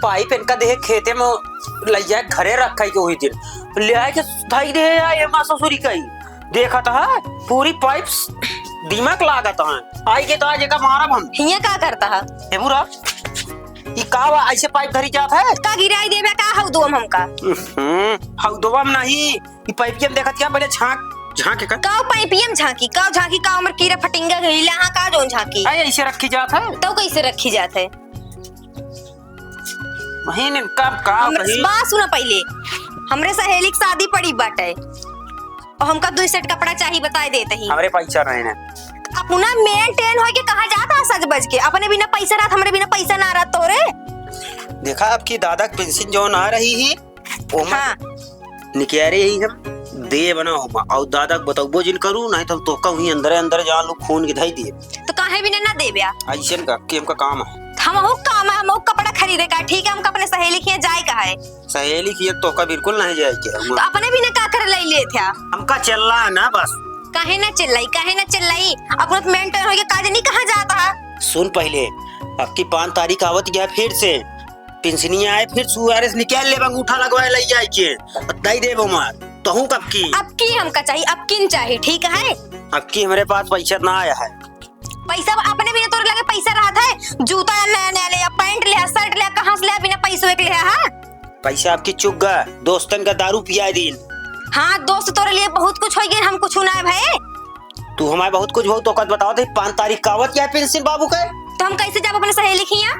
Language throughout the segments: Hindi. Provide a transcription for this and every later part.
पाइप इनका देखे खेते में ले जाए घरे रखा के वही दिन ले आए के धाई दे ये मां ससुरी कई देखा था पूरी पाइप्स दिमाग लागत है आई के तो आज का मारब हम हिया का करता है हे बुरा ई का ऐसे पाइप धरी जात है का गिराई देबे का हउ दोम हमका हउ दोम नहीं ई पाइप के हम देखत क्या पहले झांक के का पाइपियम झांकी का हमर कीड़ा फटिंगा गइला हां का जोन झांकी आई ऐसे रखी जात है तो कैसे रखी जात है महीने कब का कहीं बात सुना पहले हमरे सहेली की शादी पड़ी बाटे और हमका 2 सेट कपड़ा चाहिए बताए देते ही हमरे पैसा रहे ने अपना मेंटेन होके कहां जाता है सज बज के अपने बिना पैसा रात हमरे बिना पैसा ना रात तोरे देखा अब की दादा की पेंशन जो आ रही है ओ हां निकयारे ही हम दे बना हो और दादा को बताओ जिन करू नहीं तो कहूं अंदर जान लो खून के धाई दिए तो काहे बिना ना देबया ऐसन का केम का काम है हम हो काम है हम कपड़ा खरीदे का ठीक है हम अपने सहेली के जाए का है सहेली की तो का बिल्कुल नहीं जाए के तो अपने बिना का कर ले ले था हमका चल रहा है ना बस काहे ना चिल्लाई अपना मेंटेन होके काज नहीं कहां जाता है सुन पहले अब की 5 तारीख आवत गया फिर से पेंशनी आए फिर सुआरेस निकाल ले अंगूठा लगवाए ले जाए के दई देबो मार तो हूं कब की हमका चाहिए अब किन चाहिए ठीक है अब की हमारे पास पैसा ना आया है पैसा अपने बिना तोरे लगे पैसा रहा है जूता नया ले पैंट ले शर्ट ले कहां से ले बिना पैसे के ले हां पैसा आपकी चुक गया दोस्तन का दारू पिया दिन हां दोस्त तोरे लिए बहुत कुछ हो गया हम कुछ ना है भाई तू हमारे बहुत कुछ हो तो कद बताओ थे 5 तारीख कावत क्या पेंशन बाबू का तो हम कैसे जाब अपने सहेली खिया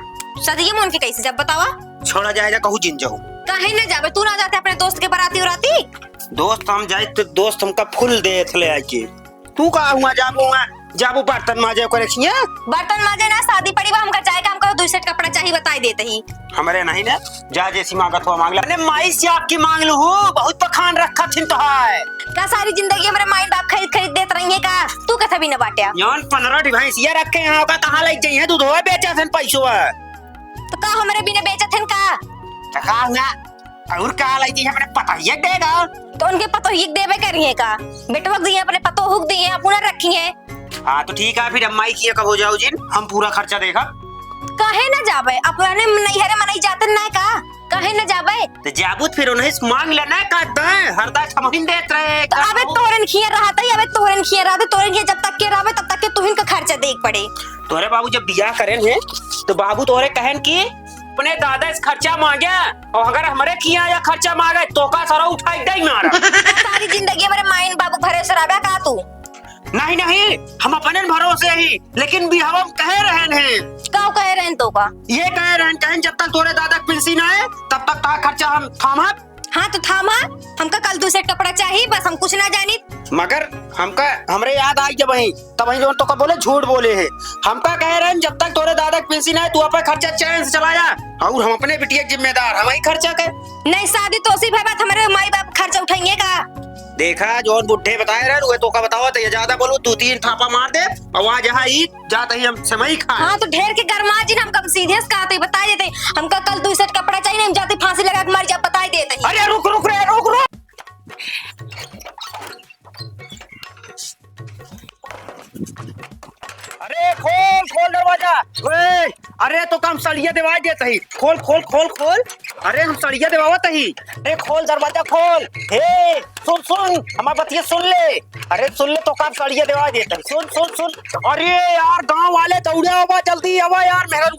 सदिये मन के कैसे जब बतावा छोड़ा जाएगा कहूं जिन जाऊं काहे ना जाबे तू ना जाते अपने दोस्त के बराती उराती दोस्त हम जाए तो दोस्त हमका फुल दे थले आके तू का हुआ जाबू बर्तन माजे को रखिए बर्तन माजे ना शादी पड़ी बा हमका जाएगा हमका 2 सेट कपड़ा चाहिए बताई देते ही हमारे नहीं ना जा जैसी मांगत हो मांग ले मैंने माई से आपकी मांग लो हो बहुत पखान रखा थिन तो है का सारी जिंदगी हमारे माइंड आप खरीद देत रहिए का तू कथा भी ना बाटिया यान 15 डिवाइस ये रखे यहां का कहां ले जाइए दूध हो बेचा सन पैसो है तो का हमारे बिना बेचत हन का का हुआ और का ले जाइए हमने पता ही देगा तो उनके पतो ही देबे करिए का बेटवा दिए अपने पतो हुक दिए अपना रखिए हां तो ठीक है फिर अम्माई की कब हो जाओ जिन हम पूरा खर्चा देगा काहे ना जाबे अपने नैहरे मनाई जाते ना का काहे ना जाबे तो जाबूत फिर उन्हें मांग लेना का दे हरदा छमहिन देत रहे तो अबे तोरन खिया रहता है तोरन खिया जब तक के रहबे तब तक के तुहिन का खर्चा देख पड़े तोरे बाबू जब बियाह करें हैं तो बाबू तोरे कहन की अपने दादा इस खर्चा मांगे और अगर हमारे किया या खर्चा मांगे तो का सारा उठाई दे मारा सारी जिंदगी हमारे माइन बाबू भरोसे रहबे का तू नहीं हम अपने भरोसे ही लेकिन भी हम कह रहे हैं का कह रहे हैं तो का ये कह रहे हैं जब तक तोरे दादा पेंशन आए तब तक का खर्चा हम थामा हाँ तो थामा हमका कल 2 सेट कपड़ा चाहिए बस हम कुछ ना जानी मगर हमका हमरे याद आई जब वही तब वही जो तो का बोले झूठ बोले हैं हमका कह रहे हैं जब तक तोरे दादा पेंशन आए तू अपना खर्चा चैन से चलाया और हम अपने बिटिया जिम्मेदार हम ही खर्चा कर नहीं शादी तो उसी भाई बात हमारे माई बाप खर्चा उठाएंगे का देखा जोन बुढ़े बताए रहे तो का बताओ तो ये ज्यादा बोलो 2-3 थापा मार दे और वहाँ जहाँ ही जाता ही हम समय खा हाँ तो ढेर के गरमा जिन हम कब सीधे से कहते बता देते हमका कल 2 सेट कपड़ा चाहिए हम जाते फांसी लगा के मर जा बता देते हैं अरे रुक रे रुक अरे खोल दरवाजा अरे तो काम सड़िया दिवा देते ही खोल अरे हम सड़िया दिवावत ही अरे खोल दरवाजा खोल हे सुन हमार बतिया सुन ले अरे सुन ले तो काम सड़िया दिवा देते सुन अरे यार गांव वाले दौड़े आवा जल्दी आवा यार मेहरन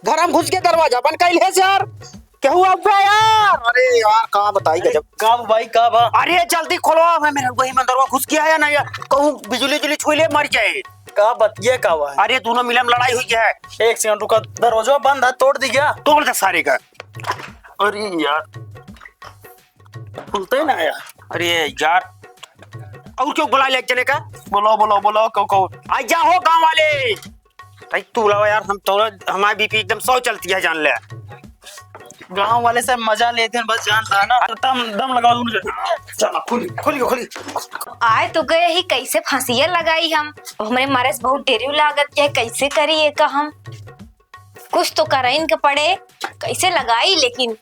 घर हम घुस के दरवाजा बंद कर ले यार क्या हुआ यार अरे यार कहाँ बताई गजब कब भाई कब अरे जल्दी खोलो मैं मेरे वही मंदरवा घुस के आया ना यार कहूँ बिजली छुई ले मर जाए का बतिया का हुआ अरे दोनों मिलम लड़ाई हुई है 1 सेकंड रुका दरवाजा बंद है तोड़ दी क्या तोड़ दे सारे का अरे यार खुलते ना यार अरे यार और क्यों बुला ले चले का बोलो कहो आ जाओ गांव वाले भाई तू लाओ यार हम तो हमारी बीपी एकदम 100 चलती है जान ले गांव वाले से मजा लेते हैं बस जान था ना दम लगा दूं चल खुली आए तो गए ही कैसे फांसिया लगाई हम हमारे मारे से बहुत देरी लागत है कैसे करी ये का हम कुछ तो कराइन के पड़े कैसे लगाई लेकिन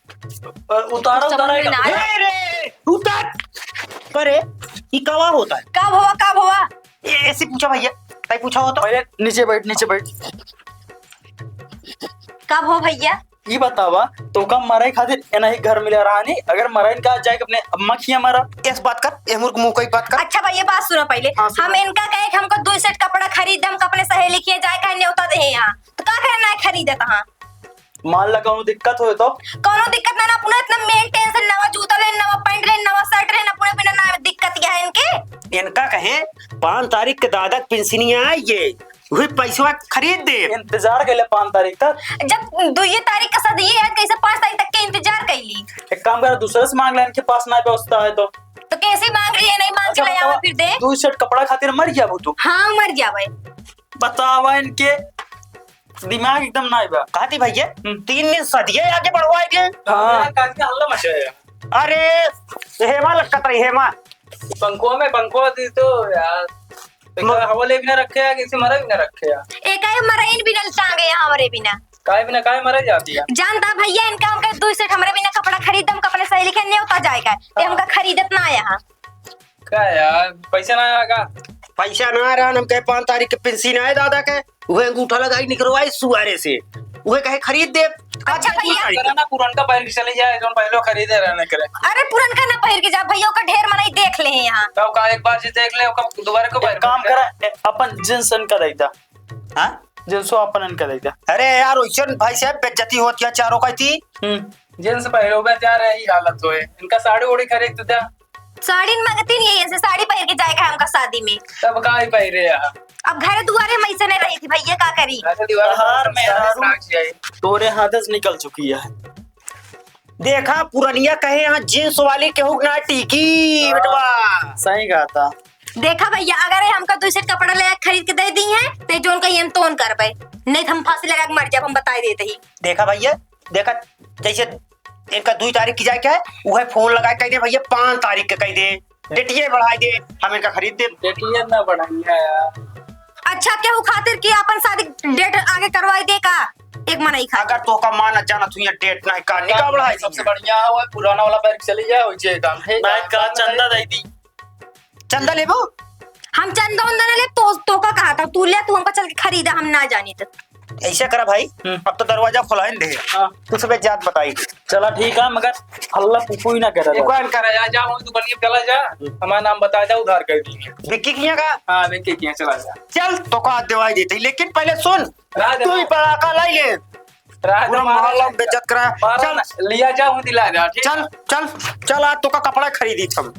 उतार करे ये कवा होता है कब हुआ ऐसे पूछा भैया ताई पूछा हो तो नीचे बैठ कब हो भैया ये बतावा तो कम मराई खातिर एना ही घर मिला रहा नहीं अगर मराइन का जाए अपने अम्मा खिया मारा इस बात कर ये मुर्ग मुंह की बात कर। अच्छा भैया बात सुनो पहले। हाँ, सुनो। हम इनका कहे कि हमको 2 सेट कपड़ा खरीद हम अपने सहेली के जाए का न्योता दे यहाँ तो का करना है खरीदत हाँ मान ला कौनो दिक्कत हो तो कोनो दिक्कत ना पुणे इतना मेन टेंशन नवा जूता ले नवा पैंट ले नवा शर्ट ले पुणे बिना ना दिक्कत क्या है इनके। इनका कहे 5 तारीख के दादा पेंशनिया आई ये वही पैसा खरीद दे। इंतजार के लिए 5 तारीख तक जब 2 तारीख का सदी है कैसे 5 तारीख तक के इंतजार कैली एक काम कर दूसरे से मांग ले इनके पास ना पहुंचता है तो कैसे मांग रही है नहीं मांग के ले आवा फिर दे। 2 सेट कपड़ा खातिर मर गया वो तू हाँ मर जावे। बतावा इनके दिमाग एकदम ना आइबा कहती भैया 3 दिन सदिये आगे बढ़वाएंगे। हाँ हल्ला मचा अरे हेमा लटकत रही हेमा पंखुआ दी तो यार हवा ले बिना रखे या किसी मरे बिना रखे या एक आए मराइन बिना टांगे यहाँ हमारे बिना काय मरे जाती है। जानता भैया इनका हमका 2 सेट हमारे बिना कपड़ा खरीद हम अपने सहेली के न्योता जाएगा ये हमका खरीदत ना यहाँ। क्या यार पैसा ना आएगा पैसा ना आ रहा हम कहे 5 तारीख के पेंशन आए दादा के वह अंगूठा लगाई निकलवाई सुआरे से वह कहे खरीद दे। अच्छा भैया ना पुरान का पैर चले जाए जो पहले खरीदे रहने करे अरे पुरनका ना पहिर के जा भैया का ढेर मनाई देख ले यहाँ। तब का एक बार से देख ले कब दोबारा को एक काम करा अपन जिन्स का देता हाँ जिन्सो अपन इनका देता अरे यार वैसे भाई साहब बेइज्जती होती है चारों का थी। जिन्स पहले हो जा रहे ही हालत हो है इनका साड़ी ओड़ी खरीद तो दे साड़ी मांगती नहीं है ऐसे साड़ी पहिर के जाएगा हमका शादी में तब का ही पहरे यार अब घर दुआरे मैं से नहीं रही थी भैया का करी ऐसे दीवार हार में हारू तोरे हाथ से निकल चुकी है। देखा पुरनिया कहे यहाँ जींस वाली केहू ना टिकी बेटवा। सही कहा था देखा भैया अगर ये हमका 2 सेट कपड़ा ले खरीद के दे दी है तो जो उनका हम तोन करबे नहीं तो हम फांसी लगा के मर जाब हम बता देते ही। देखा भैया देखा जैसे इनका 2 तारीख की जाए क्या है वह फोन लगा कह दे भैया 5 तारीख के कह दे डेटिये बढ़ा दे हम इनका खरीद दे। डेटिए ना बढ़ाई है यार। अच्छा केहू खातिर की अपन शादी डेट आगे करवाई दे का एक मनाई खा अगर तो का मान जाना तू ये डेट नहीं का निकाल बढ़ाई सबसे बढ़िया है वो पुराना वाला पैर चली जाए वही काम है मैं का चंदा दे दी चंदा लेबो हम चंदा उंदा ले तो का कहा था तू ले तू हमका चल के खरीदा हम ना जानी तो ऐसा करा भाई अब तो दरवाजा खुलाइन दे तू सब जात बताई। चला ठीक है मगर हल्ला पुपू ही ना कर रहा दुकान कर जा वही दुकान पे चला जा हमारा नाम बता जा उधार कर देंगे। विक्की किया का हाँ विक्की किया चला जा चल तो का दवाई देते लेकिन पहले सुन तू ही पड़ाका लाई ले पूरा मोहल्ला में बेइज्जत करा। चल लिया जा हूँ दिला जा चल चल चल आज तो का कपड़ा खरीदी हम